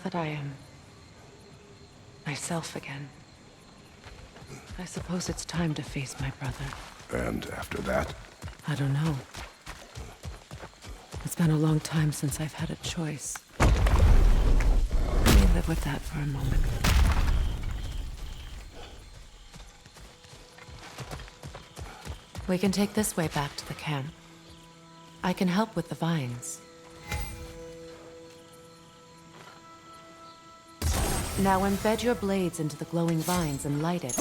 that I am myself again. I suppose it's time to face my brother. And after that? I don't know. It's been a long time since I've had a choice. Let me live with that for a moment. We can take this way back to the camp. I can help with the vines. Now embed your blades into the glowing vines and light it.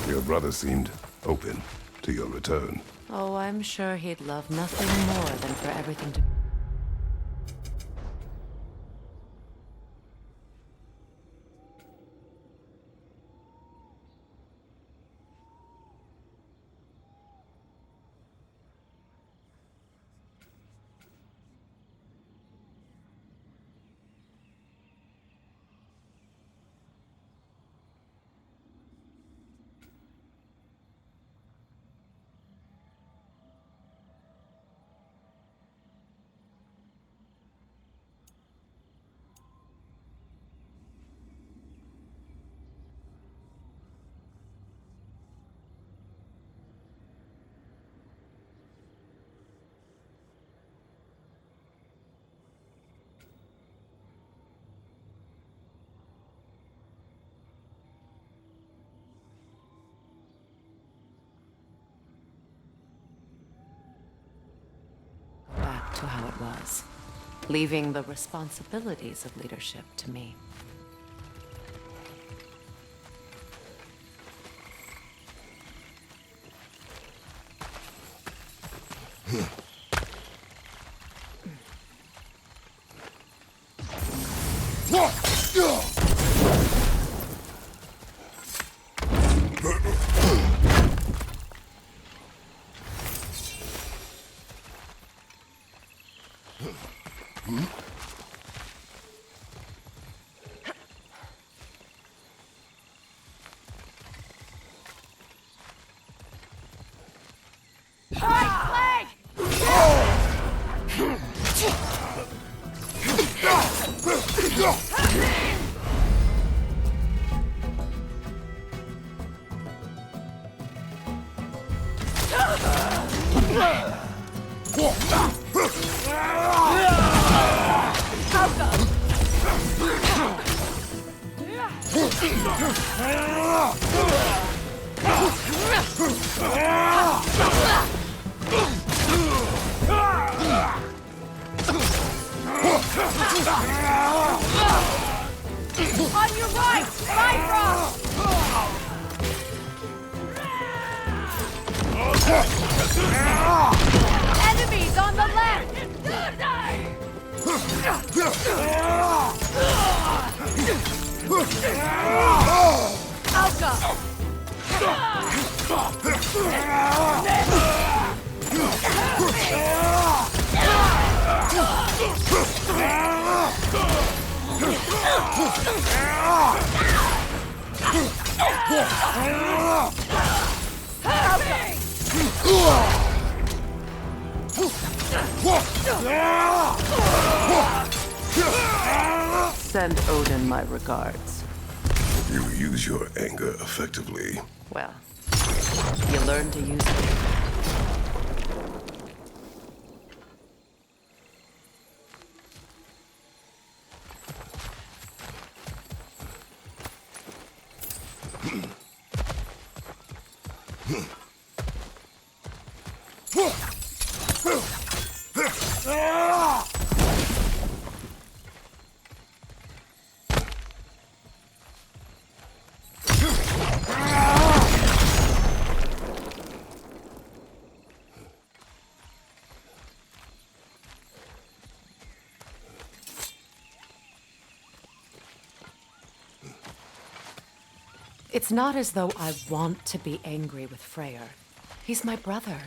Your brother seemed open to your return. Oh, I'm sure he'd love nothing more than for everything to... back to how it was, leaving the responsibilities of leadership to me. On your right! Bifrost! Enemies on the left! Alka! Send Odin my regards. You use your anger effectively. Well, you learn to use it. It's not as though I want to be angry with Freyr. He's my brother.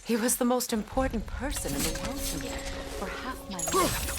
He was the most important person in the world to me for half my life.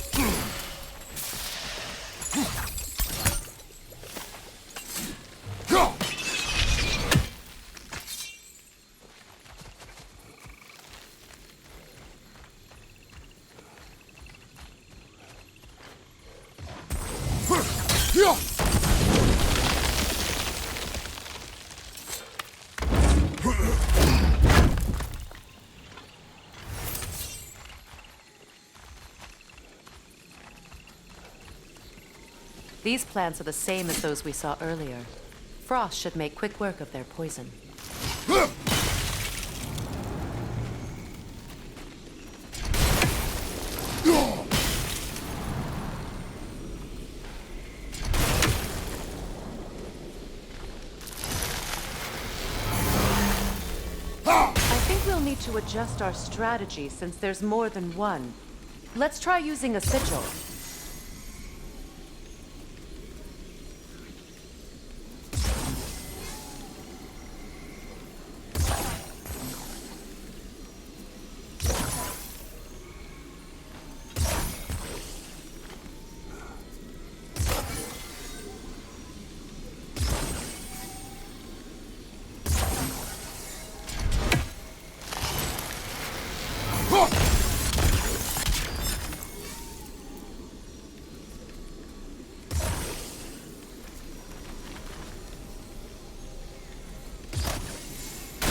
These plants are the same as those we saw earlier. Frost should make quick work of their poison. I think we'll need to adjust our strategy since there's more than one. Let's try using a sigil.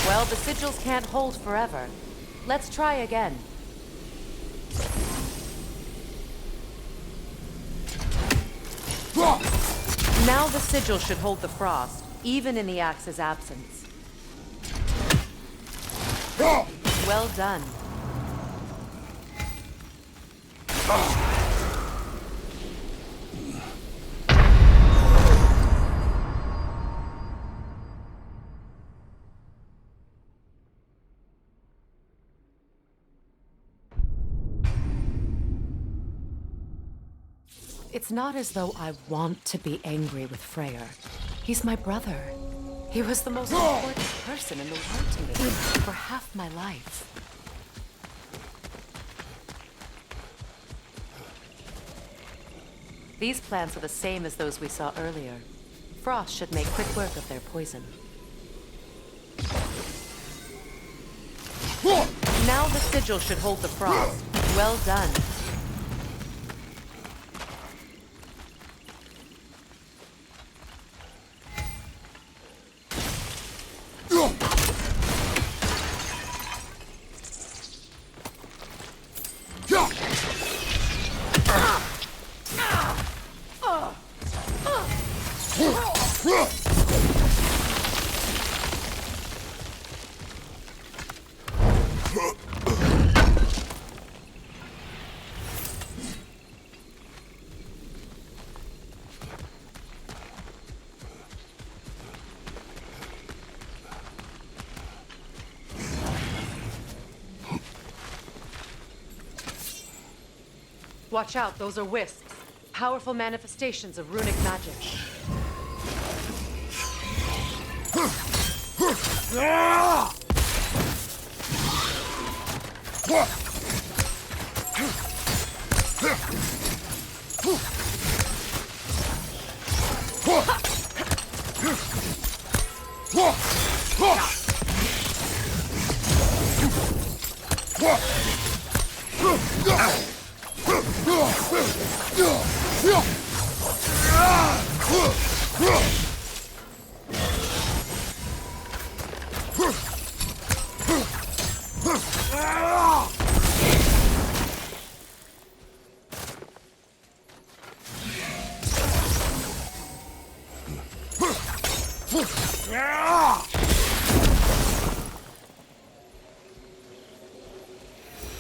Well, the sigils can't hold forever. Let's try again. Now the sigil should hold the frost, even in the axe's absence. Well done. It's not as though I want to be angry with Freyr. He's my brother. He was the most important person in the world to me for half my life. These plants are the same as those we saw earlier. Frost should make quick work of their poison. Now the sigil should hold the frost. Well done. Watch out, those are wisps. Powerful manifestations of runic magic.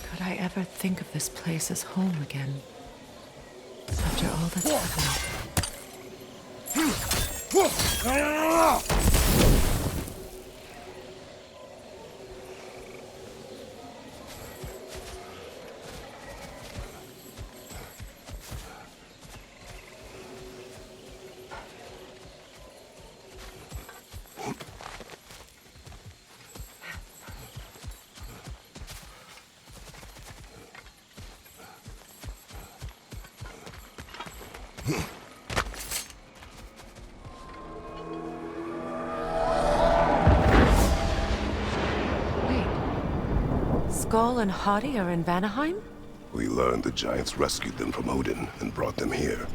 Could I ever think of this place as home again? After all that's happened. Skoll and Hati are in Vanaheim? We learned the giants rescued them from Odin and brought them here.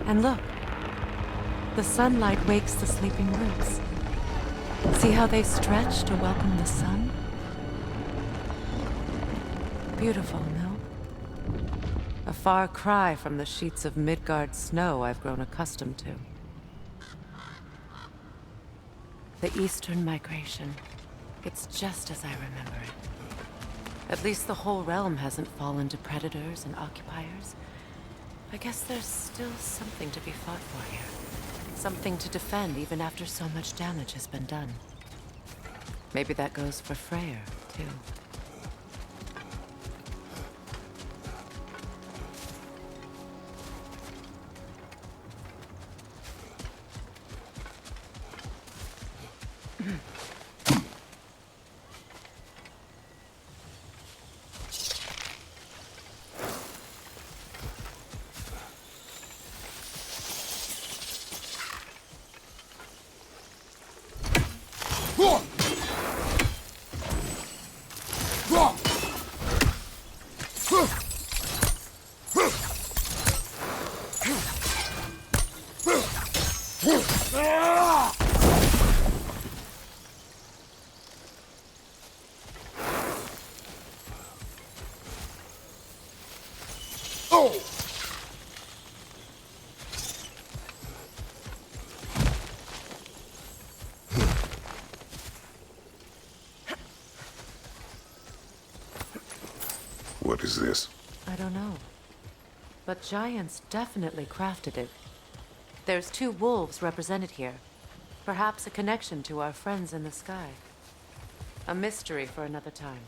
And look, the sunlight wakes the sleeping roots. See how they stretch to welcome the sun? Beautiful, no? A far cry from the sheets of Midgard snow I've grown accustomed to. The Eastern Migration. It's just as I remember it. At least the whole realm hasn't fallen to predators and occupiers. I guess there's still something to be fought for here. Something to defend even after so much damage has been done. Maybe that goes for Freyr, too. What is this? I don't know. But giants definitely crafted it. There's 2 wolves represented here. Perhaps a connection to our friends in the sky. A mystery for another time.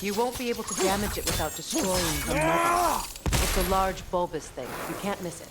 You won't be able to damage it without destroying the mother. It's a large bulbous thing. You can't miss it.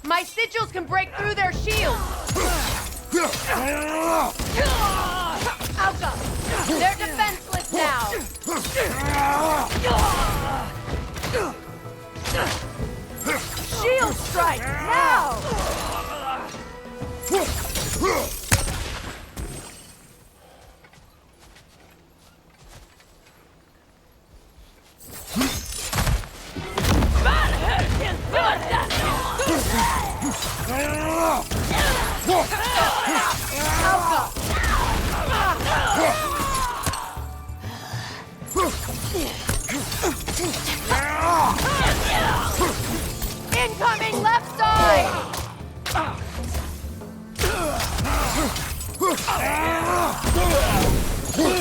My sigils can break through their shields! Alka! They're defenseless now! Shield strike! Now! Incoming left side!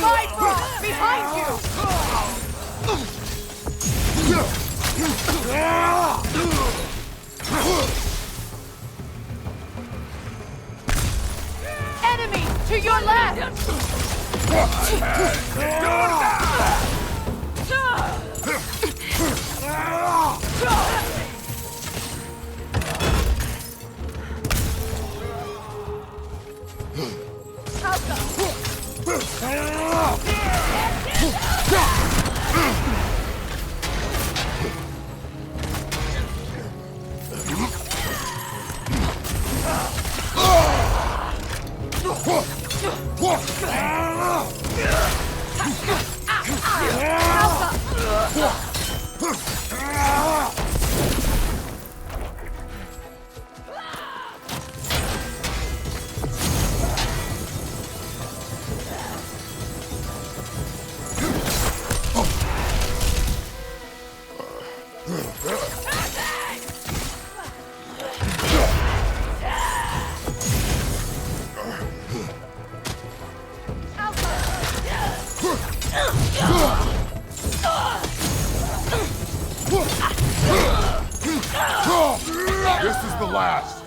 Bifrost, behind you! Enemy to your left! This is the last.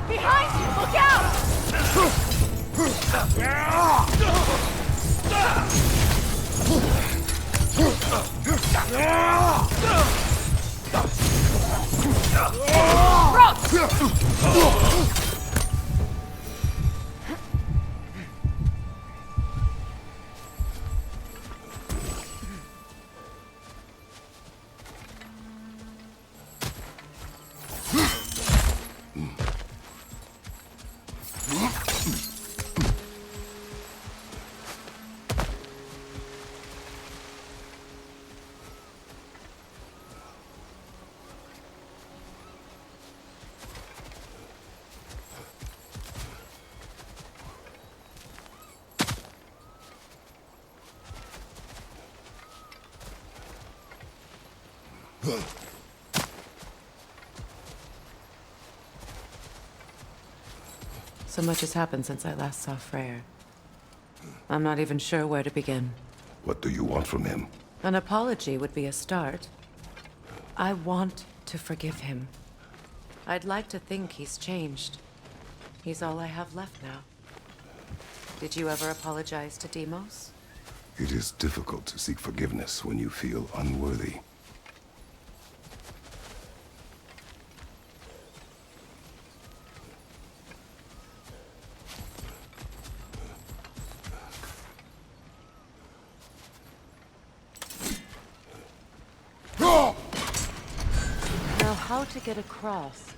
Behind you! Look out! So much has happened since I last saw Freyr. I'm not even sure where to begin. What do you want from him? An apology would be a start. I want to forgive him. I'd like to think he's changed. He's all I have left now. Did you ever apologize to Deimos? It is difficult to seek forgiveness when you feel unworthy. Now, how to get across?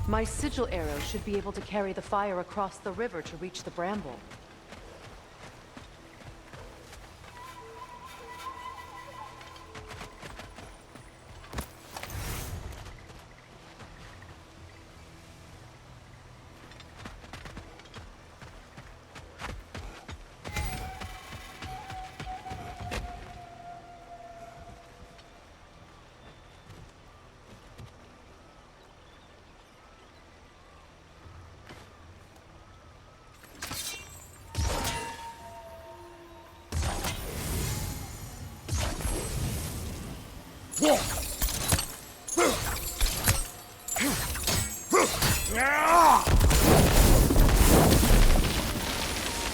My sigil arrow should be able to carry the fire across the river to reach the bramble.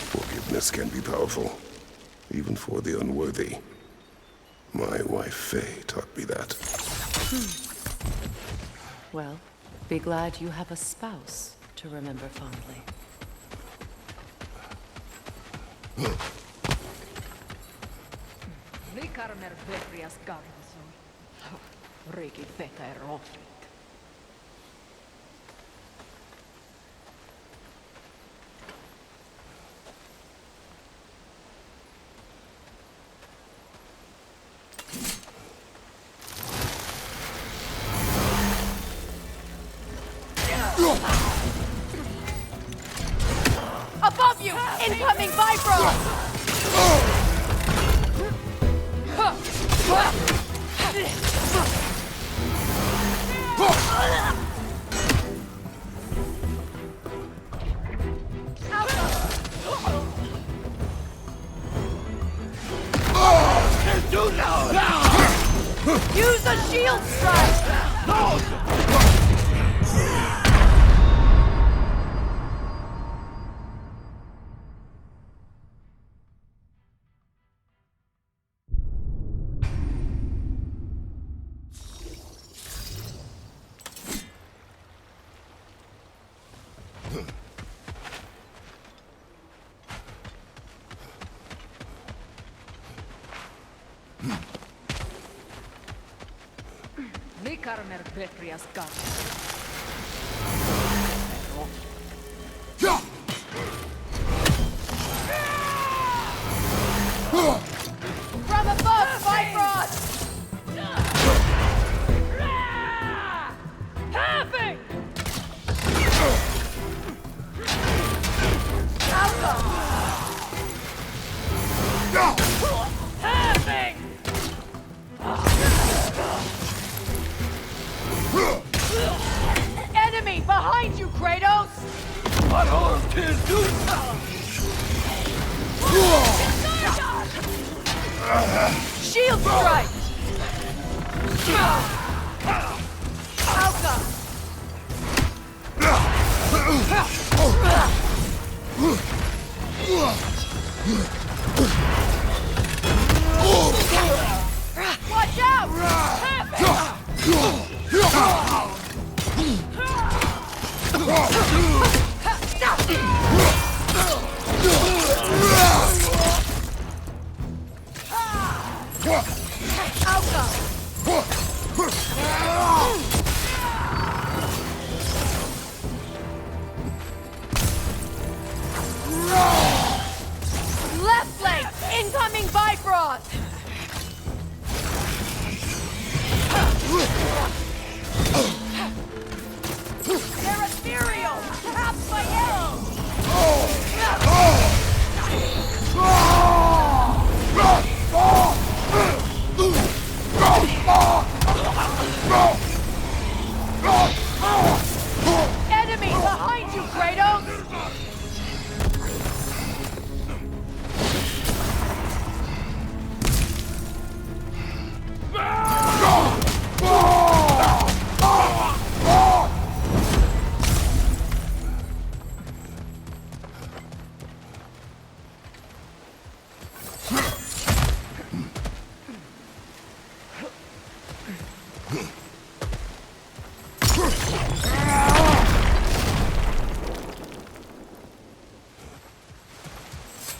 Forgiveness can be powerful, even for the unworthy. My wife Faye taught me that. Well, be glad you have a spouse to remember fondly. Rikarmer Veprias Garnison. Riki Veter Offrit. Above you! Incoming vibro! Use a shield strike! Rikarmer Veprias Garnison. Shield strike! Alka! Watch out! Left flank! Incoming Bifrost! They're ethereal! Tapped by arrows! Enemy behind you, Kratos!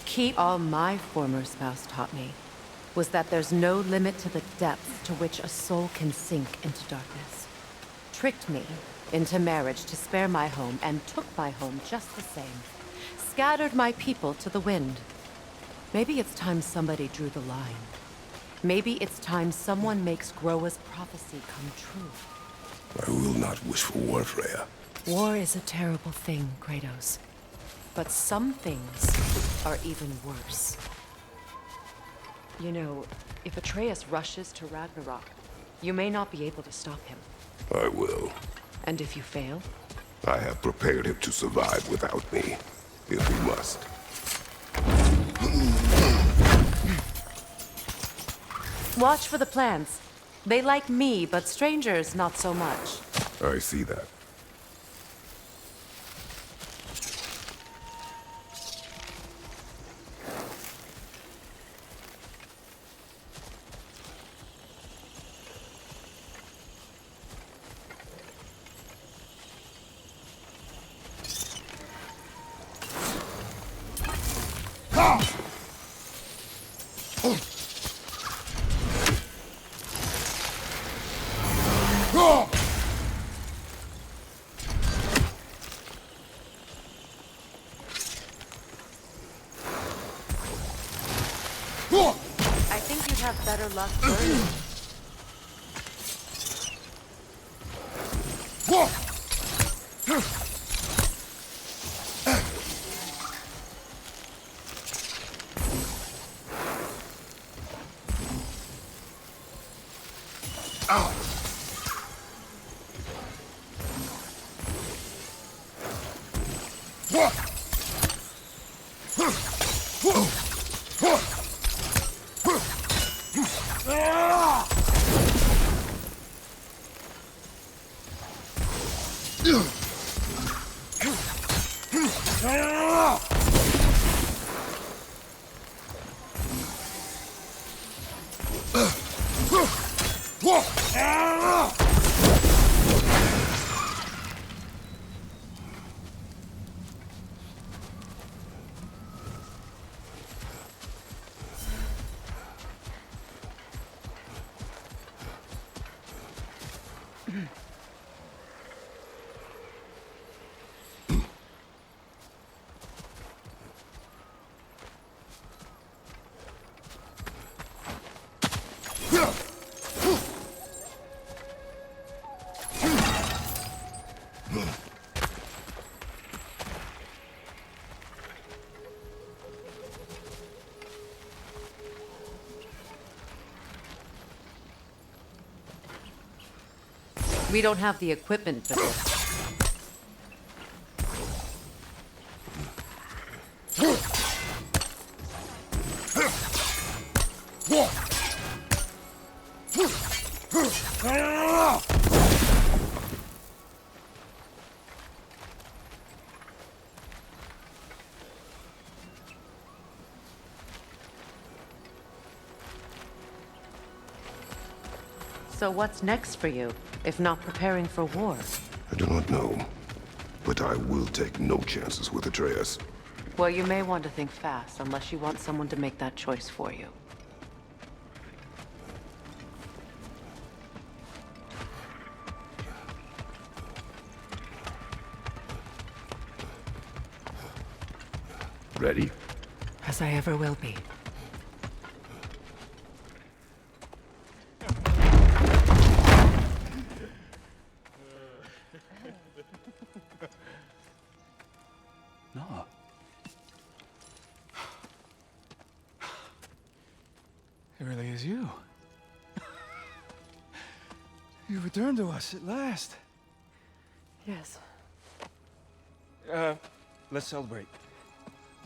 Key all my former spouse taught me was that there's no limit to the depths to which a soul can sink into darkness. Tricked me into marriage to spare my home and took my home just the same. Scattered my people to the wind. Maybe it's time somebody drew the line. Maybe it's time someone makes Groa's prophecy come true. I will not wish for war, Freya. War is a terrible thing, Kratos. But some things are even worse. You know, if Atreus rushes to Ragnarok, you may not be able to stop him. I will. And if you fail? I have prepared him to survive without me, if he must. Watch for the plants. They like me, but strangers not so much. I see that. I think you'd have better luck burning. We don't have the equipment for this. So what's next for you, if not preparing for war? I do not know, but I will take no chances with Atreus. Well, you may want to think fast, unless you want someone to make that choice for you. Ready? As I ever will be. No. It really is you. You returned to us at last. Yes. Let's celebrate.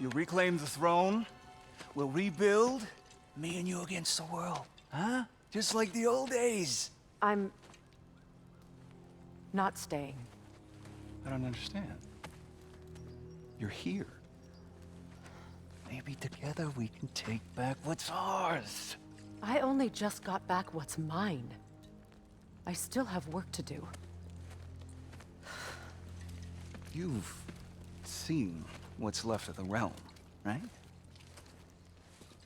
You reclaim the throne. We'll rebuild. Me and you against the world. Huh? Just like the old days. I'm... not staying. I don't understand. You're here. Maybe together we can take back what's ours. I only just got back what's mine. I still have work to do. You've seen what's left of the realm, right?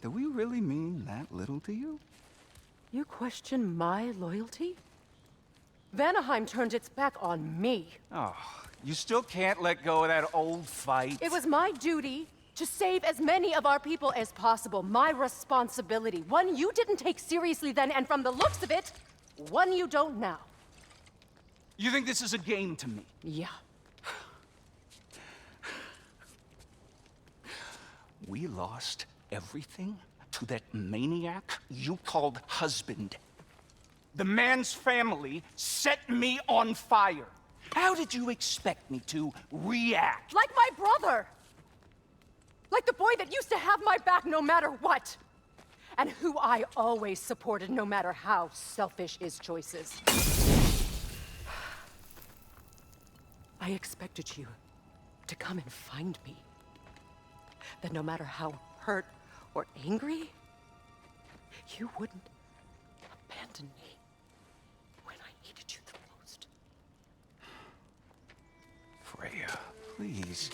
Do we really mean that little to you? You question my loyalty? Vanaheim turned its back on me. Oh, you still can't let go of that old fight? It was my duty to save as many of our people as possible. My responsibility. One you didn't take seriously then, and from the looks of it, one you don't now. You think this is a game to me? Yeah. We lost everything to that maniac you called husband. The man's family set me on fire. How did you expect me to react? Like my brother! Like the boy that used to have my back no matter what! And who I always supported no matter how selfish his choices. I expected you to come and find me. That no matter how hurt or angry, you wouldn't abandon me when I needed you the most. Freya, please.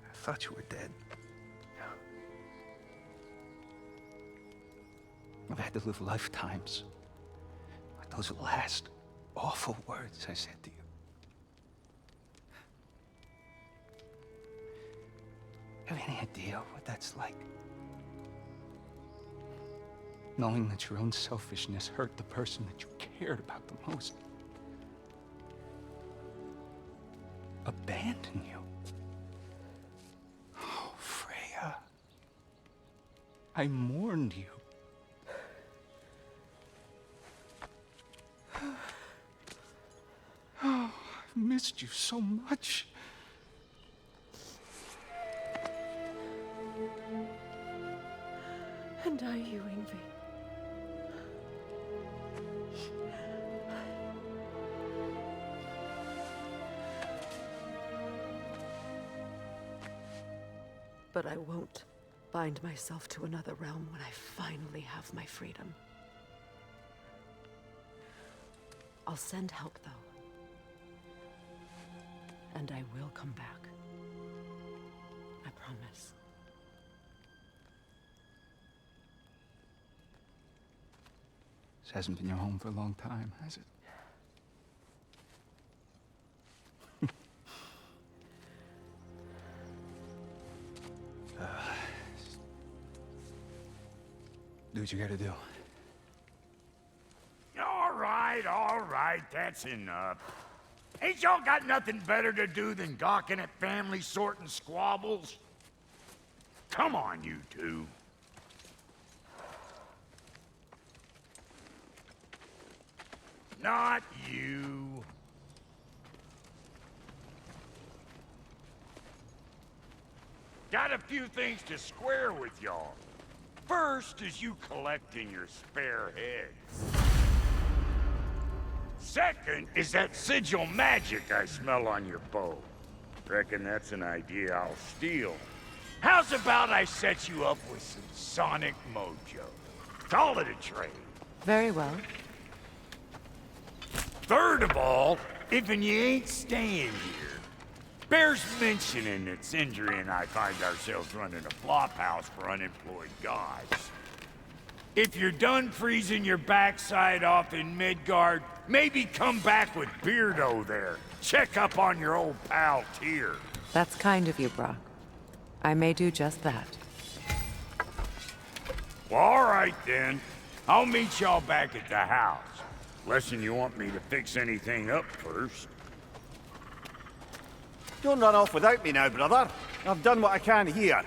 I thought you were dead. I've had to live lifetimes with those last awful words I said to you. Have any idea what that's like? Knowing that your own selfishness hurt the person that you cared about the most. Abandon you. Oh, Freya. I mourned you. Oh, I've missed you so much. And I you, Ingvi. But I won't bind myself to another realm when I finally have my freedom. I'll send help, though. And I will come back. I promise. This hasn't been your home for a long time, has it? Do what you gotta do. All right, that's enough. Ain't y'all got nothing better to do than gawking at family sorting squabbles? Come on, you two. Not you. Got a few things to square with y'all. First is you collecting your spare heads. Second is that sigil magic I smell on your bow. Reckon that's an idea I'll steal. How's about I set you up with some sonic mojo? Call it a trade. Very well. Third of all, if you ain't staying here, bears mentioning that Sindri and I find ourselves running a flop house for unemployed gods. If you're done freezing your backside off in Midgard, maybe come back with Beardo there. Check up on your old pal Tyr. That's kind of you, Brock. I may do just that. Well, all right then. I'll meet y'all back at the house. Unless you want me to fix anything up first. Don't run off without me now, brother. I've done what I can here.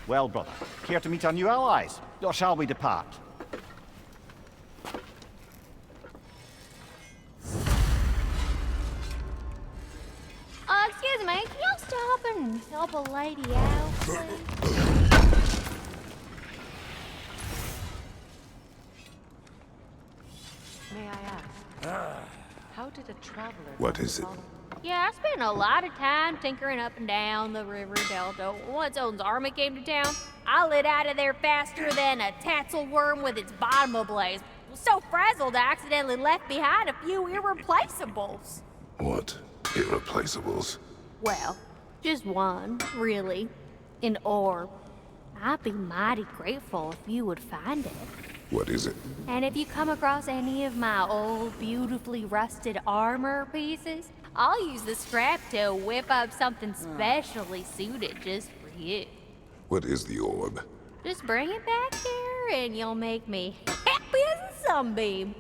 Well, brother, care to meet our new allies? Or shall we depart? Excuse me, can y'all stop and help a lady out, please? May I ask, how did a traveler... What is it? Yeah, I spent a lot of time tinkering up and down the river delta. Once Odin's army came to town, I lit out of there faster than a tassel worm with its bottom ablaze. Was so frazzled I accidentally left behind a few irreplaceables. What? Irreplaceables? Well, just one, really. An orb. I'd be mighty grateful if you would find it. What is it? And if you come across any of my old, beautifully rusted armor pieces, I'll use the scrap to whip up something specially suited just for you. What is the orb? Just bring it back here and you'll make me happy as a sunbeam.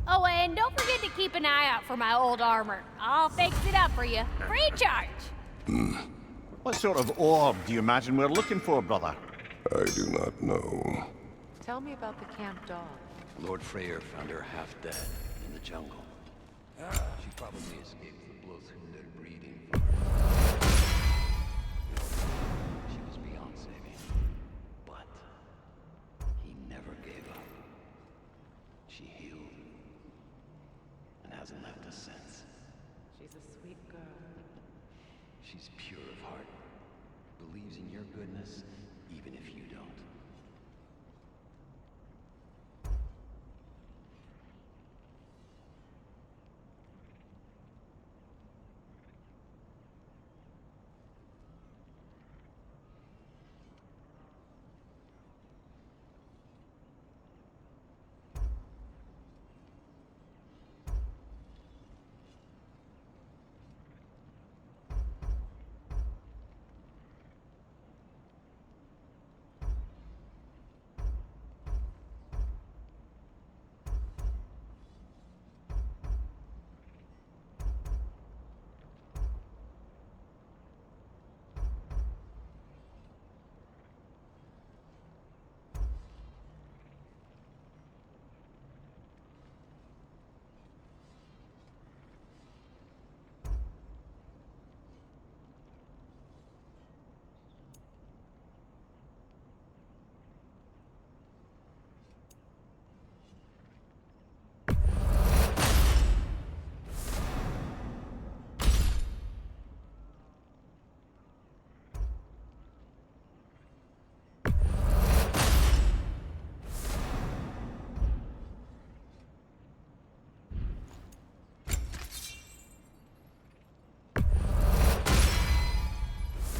Oh, and don't forget to keep an eye out for my old armor. I'll fix it up for you, free of charge. What sort of orb do you imagine we're looking for, brother? I do not know. Tell me about the camp dog. Lord Freyr found her half dead in the jungle. She probably escaped the blood-wounded breeding from her. She was beyond saving, but he never gave up. She healed and hasn't left us since. She's a sweet girl. She's pure of heart, believes in your goodness, even if you don't.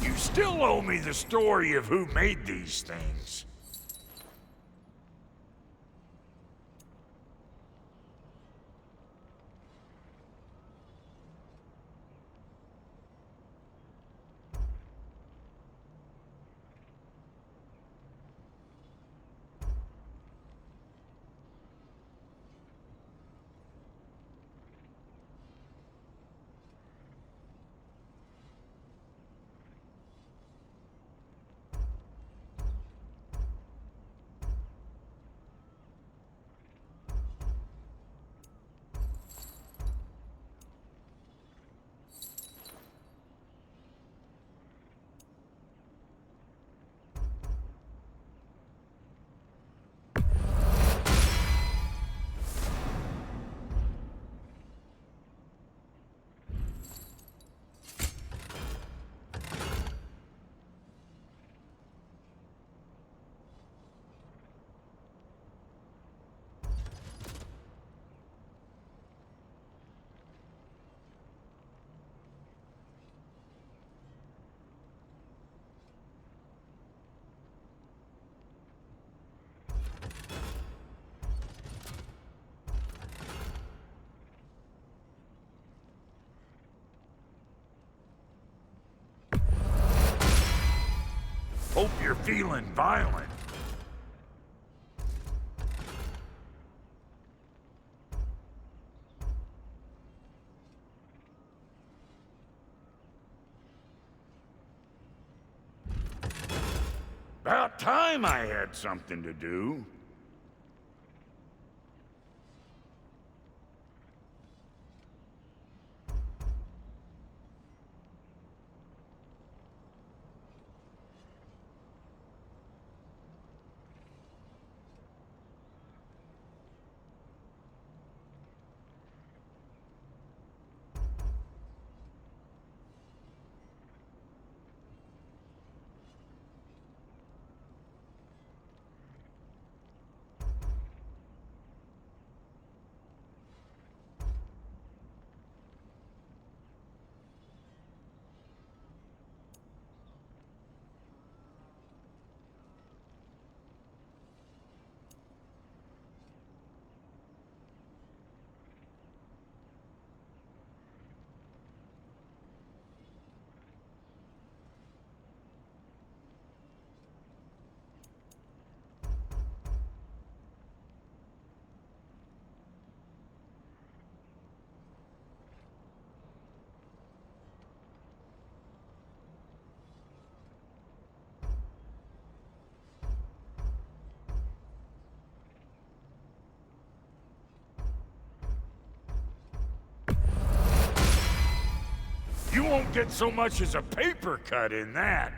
You still owe me the story of who made these things. feeling violent. About time I had something to do. You won't get so much as a paper cut in that.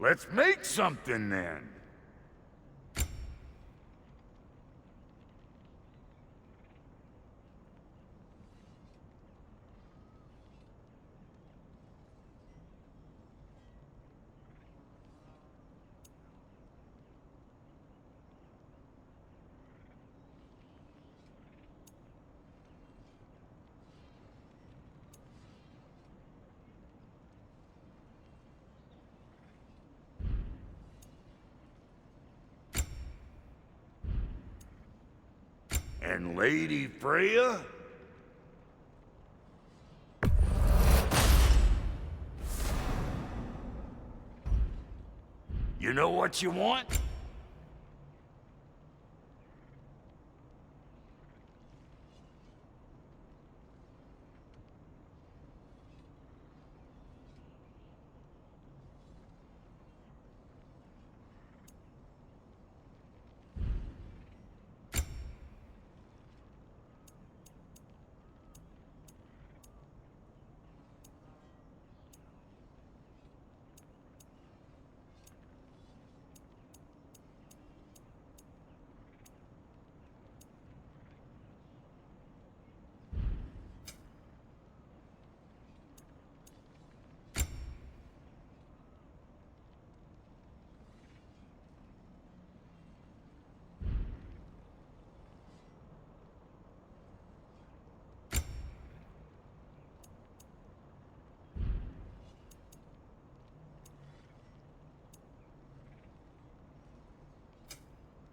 Let's make something then. And Lady Freya? You know what you want?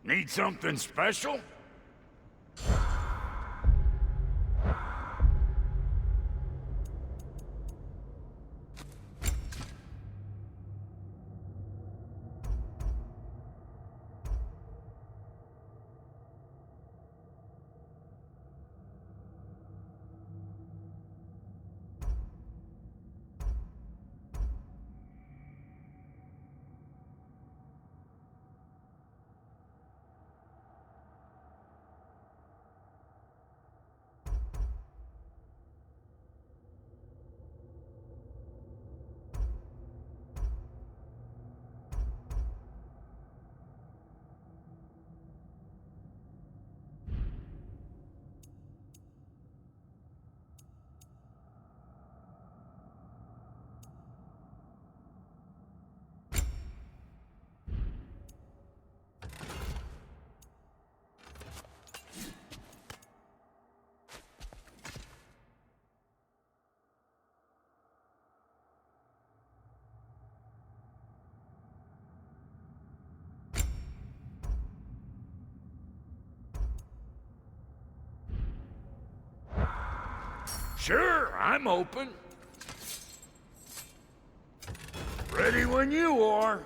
Need something special? Sure, I'm open. Ready when you are.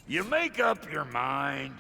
You make up your mind.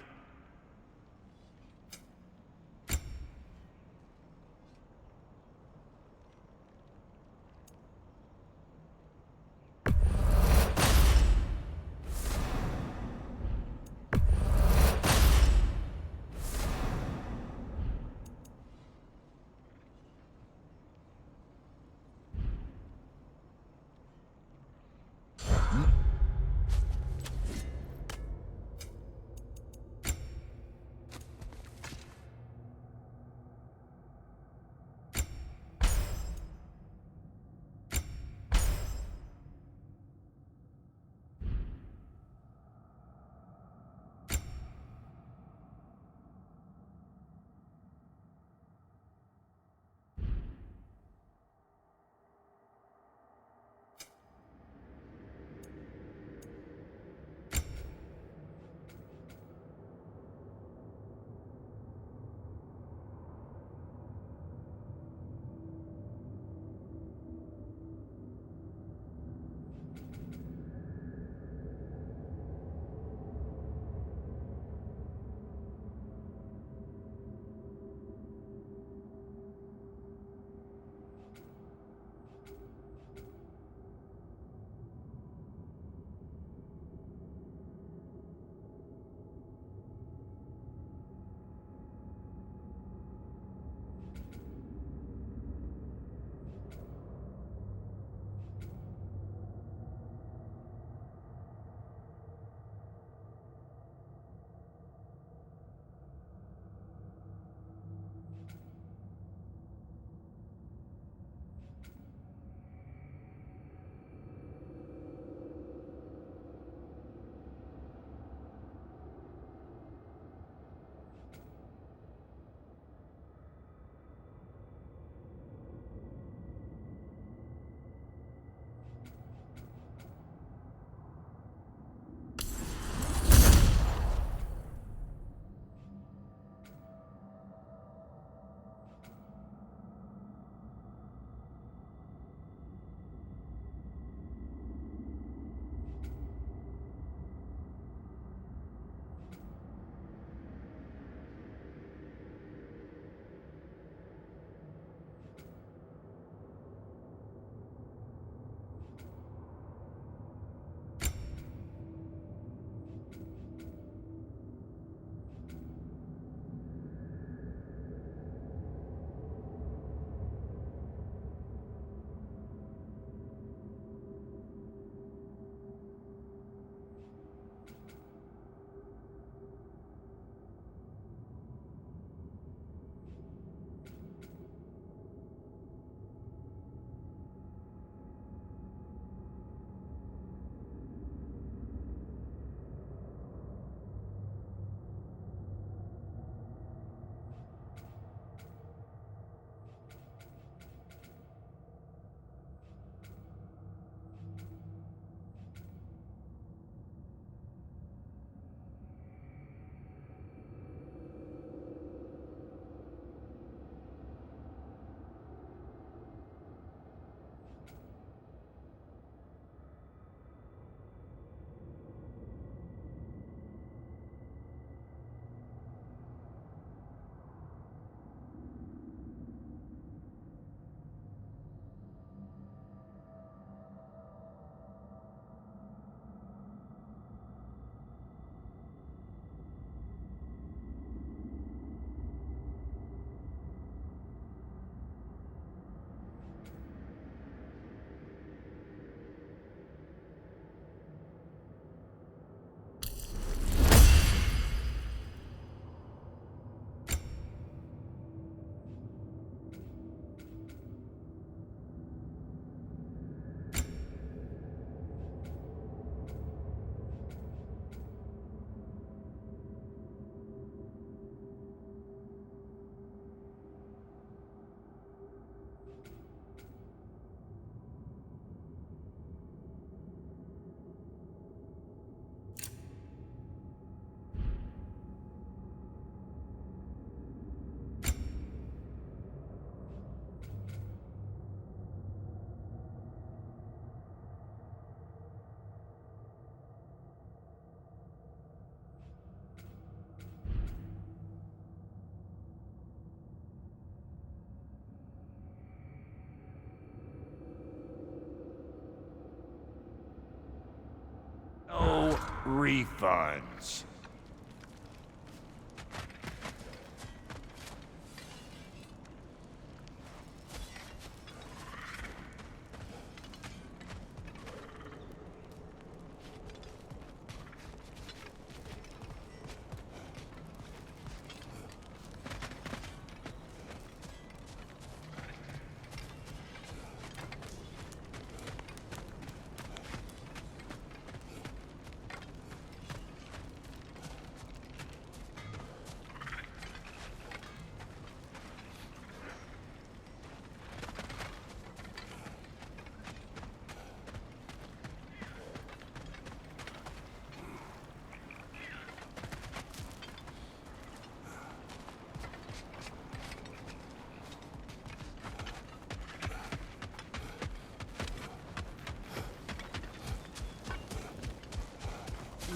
refunds.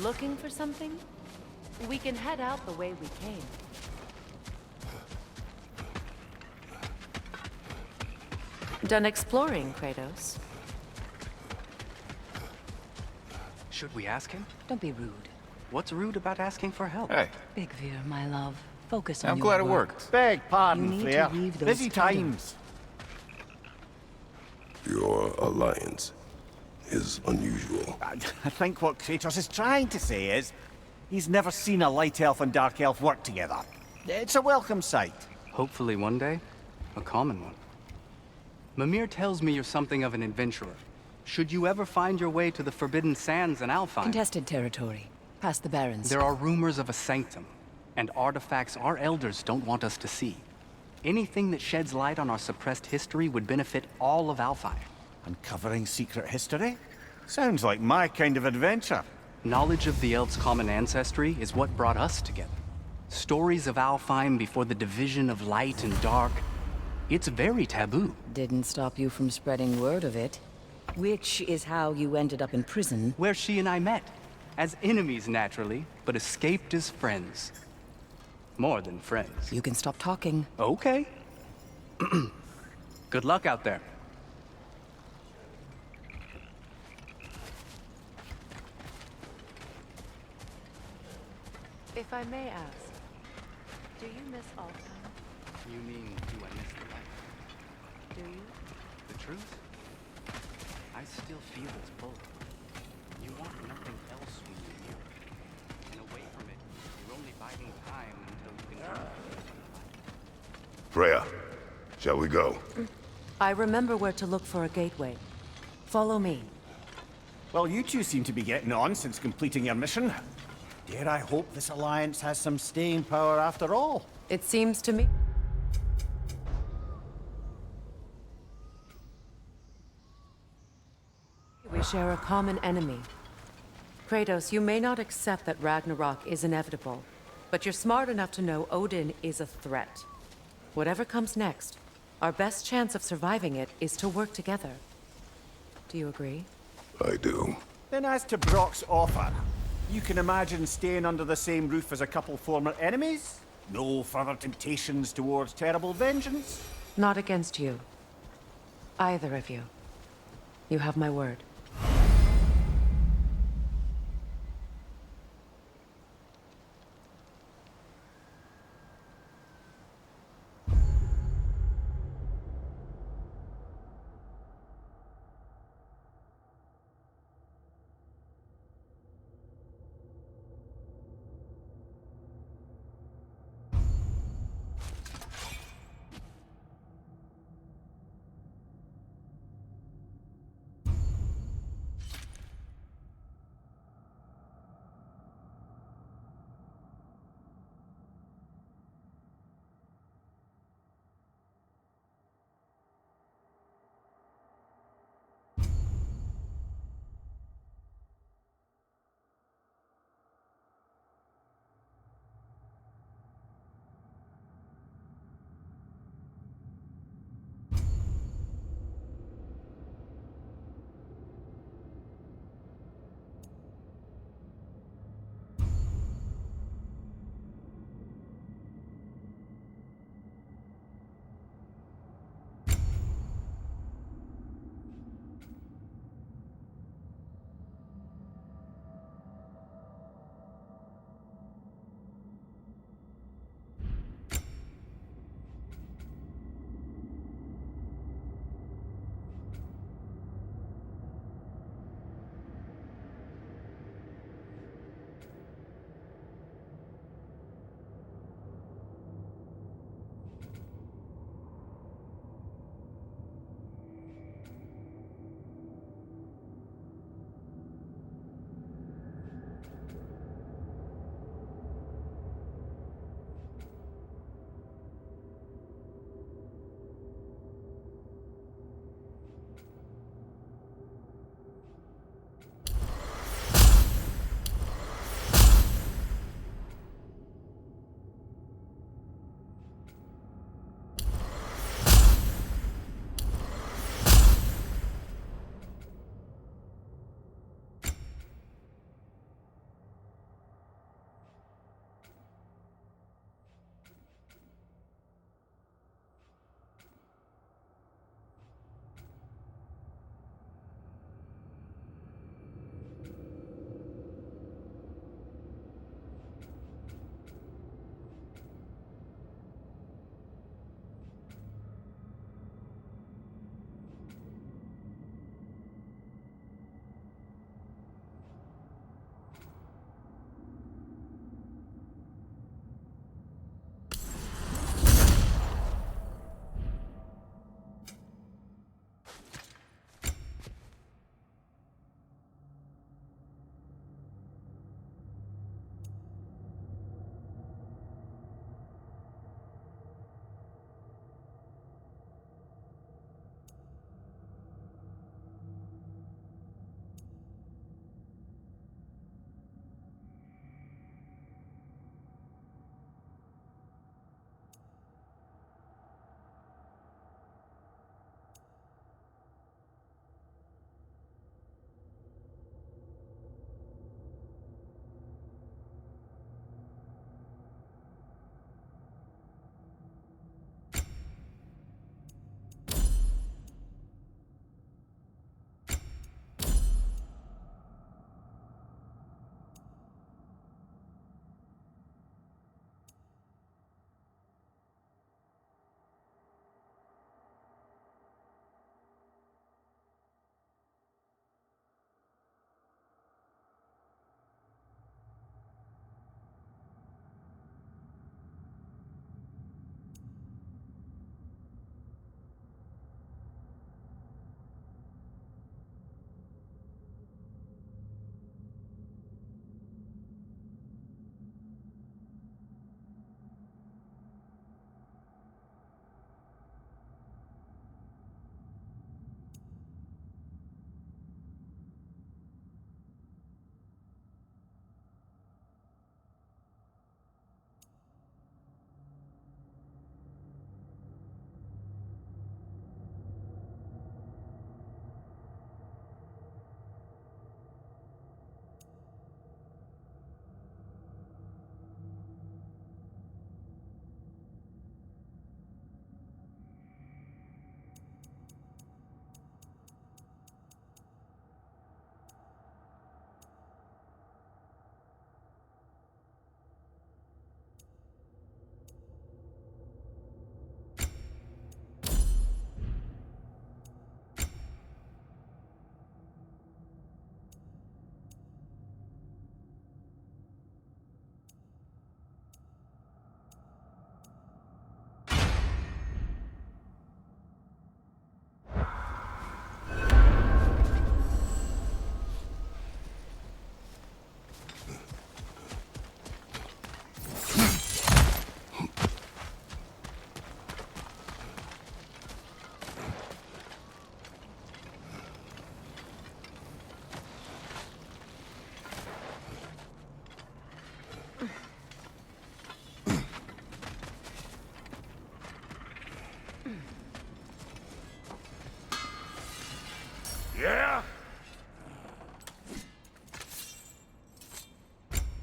Looking for something? We can head out the way we came. Done exploring, Kratos? Should we ask him? Don't be rude. What's rude about asking for help? Hey, Big Veer, my love. Focus on I'm your glad it work. worked. Beg pardon, You need to Freya. leave those Busy titles. times. Your alliance is unusual. I think what Kratos is trying to say is, he's never seen a light elf and dark elf work together. It's a welcome sight. Hopefully one day, a common one. Mimir tells me you're something of an adventurer. Should you ever find your way to the Forbidden Sands in Alfheim, Contested territory. Past the Barrens. there are rumors of a sanctum, and artifacts our elders don't want us to see. Anything that sheds light on our suppressed history would benefit all of Alfheim. Uncovering secret history? Sounds like my kind of adventure. Knowledge of the elves' common ancestry is what brought us together. Stories of Alfheim before the division of light and dark. It's very taboo. Didn't stop you from spreading word of it. Which is how you ended up in prison. Where she and I met. As enemies, naturally, but escaped as friends. More than friends. You can stop talking. Okay. Good luck out there. If I may ask, do you miss Alfheim? You mean, do I miss the light? Do you? The truth? I still feel its pull. You want nothing else when you're here. And away from it, you're only biding time until you can turn. Freya, shall we go? I remember where to look for a gateway. Follow me. Well, you two seem to be getting on since completing your mission. Dare I hope this alliance has some staying power after all? It seems to me... We share a common enemy. Kratos, you may not accept that Ragnarok is inevitable, but you're smart enough to know Odin is a threat. Whatever comes next, our best chance of surviving it is to work together. Do you agree? I do. Then as to Brock's offer, you can imagine staying under the same roof as a couple former enemies? No further temptations towards terrible vengeance? Not against you. Either of you. You have my word.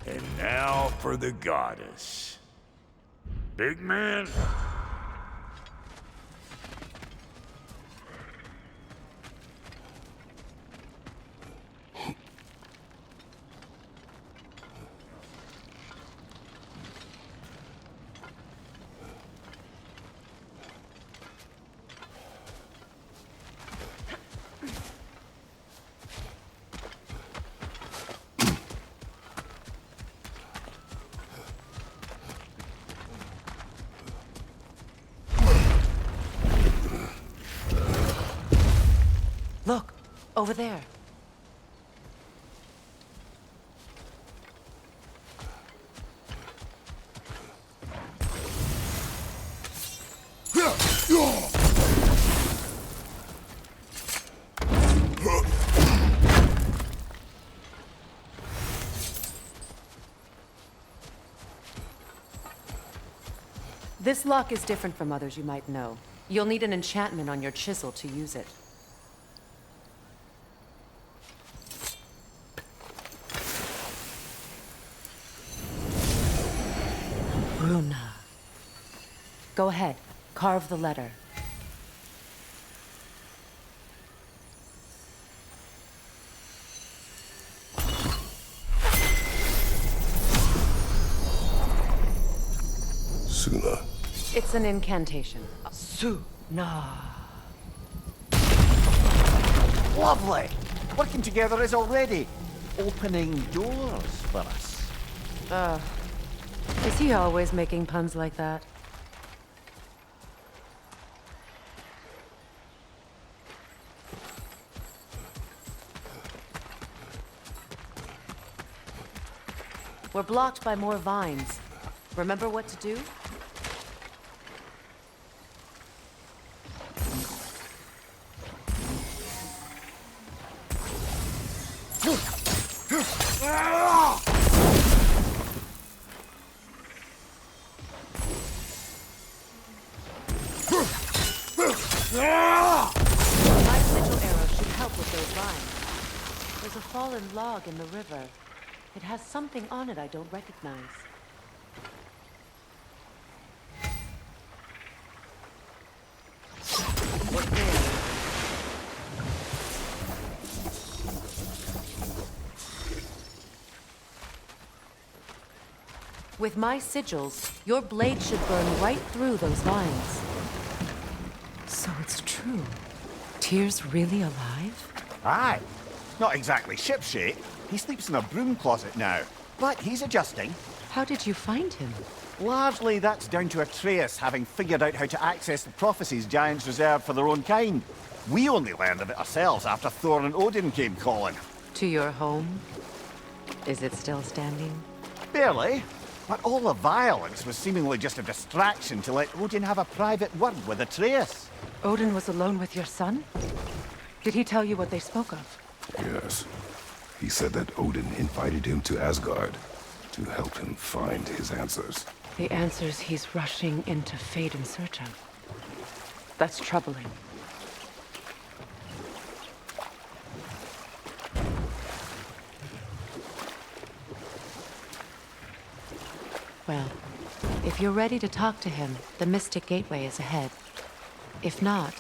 And now for the goddess. Big man? Look, over there. This lock is different from others you might know. You'll need an enchantment on your chisel to use it. Runa. Go ahead. Carve the letter. Suna. It's an incantation. Suna. Lovely! Working together is already opening doors for us. Is he always making puns like that? We're blocked by more vines. Remember what to do? My sigil arrow should help with those vines. There's a fallen log in the river. It has something on it I don't recognize. What's there? With my sigils, your blade should burn right through those vines. So it's true. Tyr's really alive? Aye. Not exactly shipshape. He sleeps in a broom closet now. But he's adjusting. How did you find him? Largely, that's down to Atreus having figured out how to access the prophecies giants reserved for their own kind. We only learned of it ourselves after Thor and Odin came calling. To your home? Is it still standing? Barely. But all the violence was seemingly just a distraction to let Odin have a private word with Atreus. Odin was alone with your son? Did he tell you what they spoke of? Yes. He said that Odin invited him to Asgard to help him find his answers. The answers he's rushing into fate in search of. That's troubling. Well, if you're ready to talk to him, the Mystic Gateway is ahead. If not,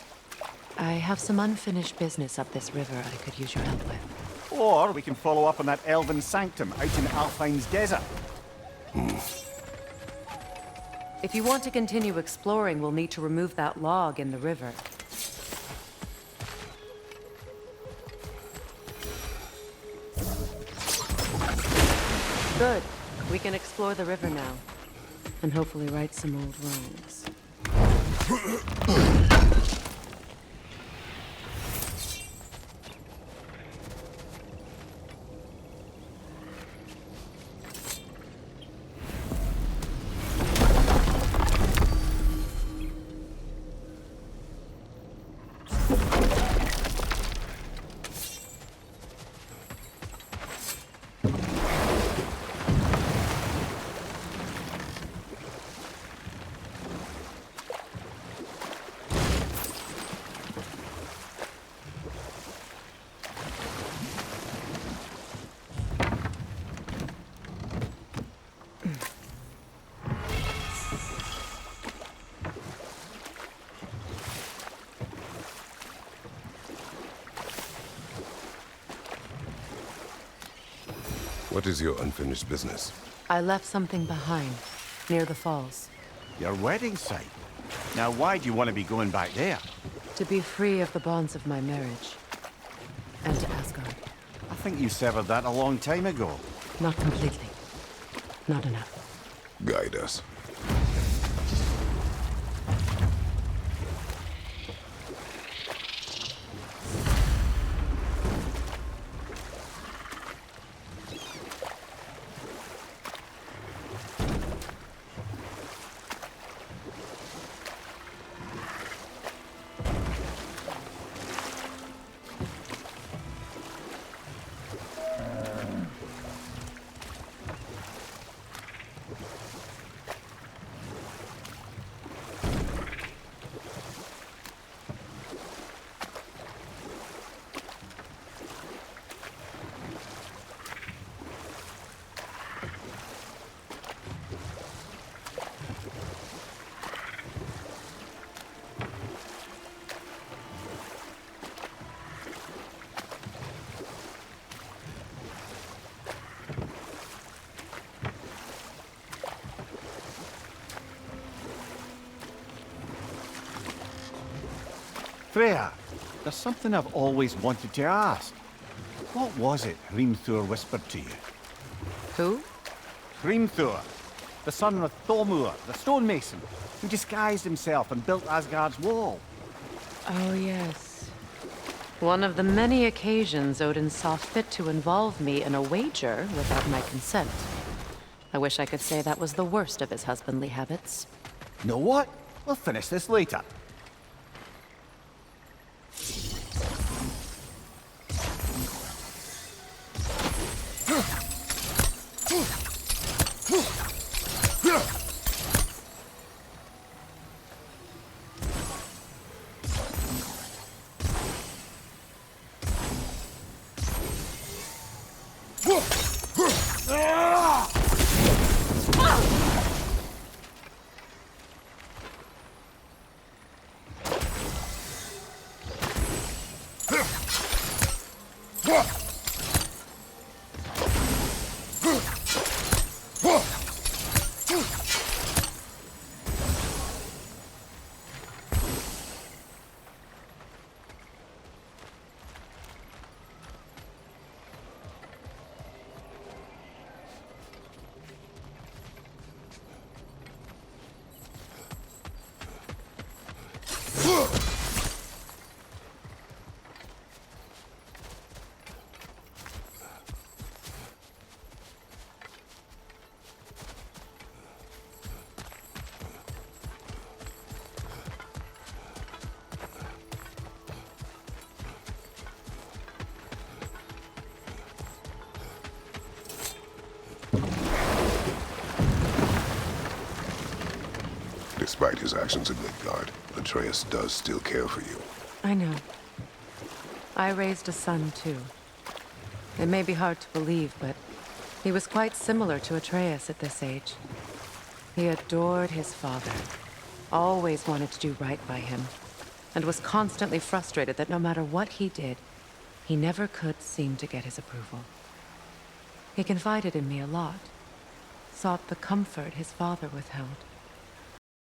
I have some unfinished business up this river I could use your help with. Or we can follow up on that elven sanctum out in Alfine's desert. If you want to continue exploring, we'll need to remove that log in the river. Good. We can explore the river now. And hopefully right some old wrongs. What is your unfinished business? I left something behind, near the falls. Your wedding site. Now, why do you want to be going back there? To be free of the bonds of my marriage. And to Asgard. I think you severed that a long time ago. Not completely. Not enough. Guide us. Freya, there's something I've always wanted to ask. What was it Hrimthur whispered to you? Who? Hrimthur, the son of Thormur, the stonemason, who disguised himself and built Asgard's wall. Oh, yes. One of the many occasions Odin saw fit to involve me in a wager without my consent. I wish I could say that was the worst of his husbandly habits. Know what? We'll finish this later. Despite his actions in Midgard, Atreus does still care for you. I know. I raised a son, too. It may be hard to believe, but he was quite similar to Atreus at this age. He adored his father, always wanted to do right by him, and was constantly frustrated that no matter what he did, he never could seem to get his approval. He confided in me a lot, sought the comfort his father withheld.